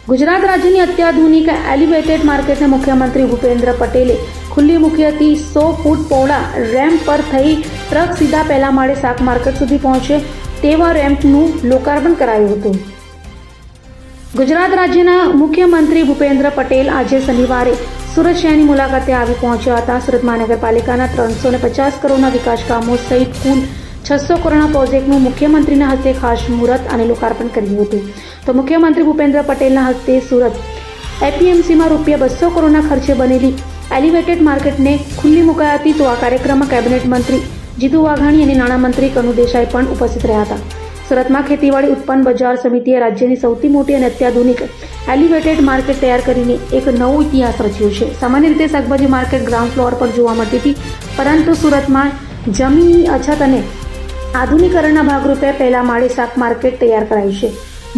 ગુજરાત રાજ્યની અત્યાધુનિક એલિવેટેડ માર્કેટને મુખ્યમંત્રી ભૂપેન્દ્ર પટેલે ખુલ્લી મૂકી હતી। 100 ફૂટ પહોળા રેમ્પ પર થઈ ટ્રક સીધા પહેલા માળે શાક માર્કેટ સુધી પહોંચે તેવા રેમ્પનું લોકાર્પણ કરાયું હતું। ગુજરાત રાજ્યના મુખ્યમંત્રી ભૂપેન્દ્ર પટેલ આજે શનિવારે સુરત શહેરની મુલાકાતે આવી પહોંચ્યા હતા। સુરત મહાનગરપાલિકાના 350 કરોડના વિકાસ કામો સહિત કુલ 600 કરોડના પ્રોજેક્ટનું મુખ્યમંત્રીના હસ્તે ખાસ મુહૂર્ત અને લોકાર્પણ કર્યું હતું। તો મુખ્યમંત્રી ભૂપેન્દ્ર પટેલના હસ્તે સુરત એપીએમસીમાં ₹200 કરોડના ખર્ચે બનેલી એલિવેટેડ માર્કેટને ખુલ્લી મુકાઈ હતી। તો આ કાર્યક્રમમાં કેબિનેટ મંત્રી જીતુ વાઘાણી અને નાણામંત્રી કનુ દેસાઈ પણ ઉપસ્થિત રહ્યા હતા। સુરતમાં ખેતીવાડી ઉત્પન્ન બજાર સમિતિએ રાજ્યની સૌથી મોટી અને અત્યાધુનિક એલિવેટેડ માર્કેટ તૈયાર કરીને એક નવો ઇતિહાસ રચ્યો છે। સામાન્ય રીતે શાકભાજી માર્કેટ ગ્રાઉન્ડ ફ્લોર પર જોવા મળતી હતી, પરંતુ સુરતમાં જમીનની અછત અને આધુનિકરણના ભાગરૂપે પહેલા માળે શાક માર્કેટ તૈયાર કરાઈ છે।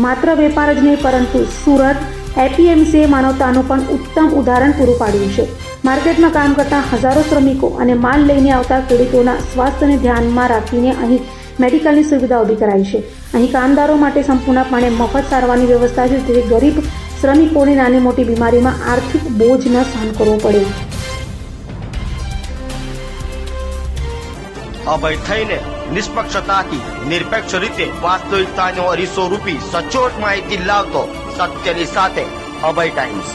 માત્ર વેપાર જ નહીં, પરંતુ સુરત એપીએમસીએ માનવતાનું પણ ઉત્તમ ઉદાહરણ પૂરું પાડ્યું છે। માર્કેટમાં કામ કરતા હજારો શ્રમિકો અને માલ લઈને આવતા ખેડૂતોના સ્વાસ્થ્યને ધ્યાનમાં રાખીને અહીં મેડિકલની સુવિધા ઊભી કરાઈ છે। અહીં કામદારો માટે સંપૂર્ણપણે મફત સારવારની વ્યવસ્થા છે, જેથી ગરીબ શ્રમિકોને નાની મોટી બીમારીમાં આર્થિક બોજ ન સહન કરવો પડે। અભય થઈને નિષ્પક્ષતાથી નિરપેક્ષ રીતે વાસ્તવિકતાનો અરીસો રૂપી સચોટ માહિતી લાવતો સત્યની સાથે અભય ટાઈમ્સ।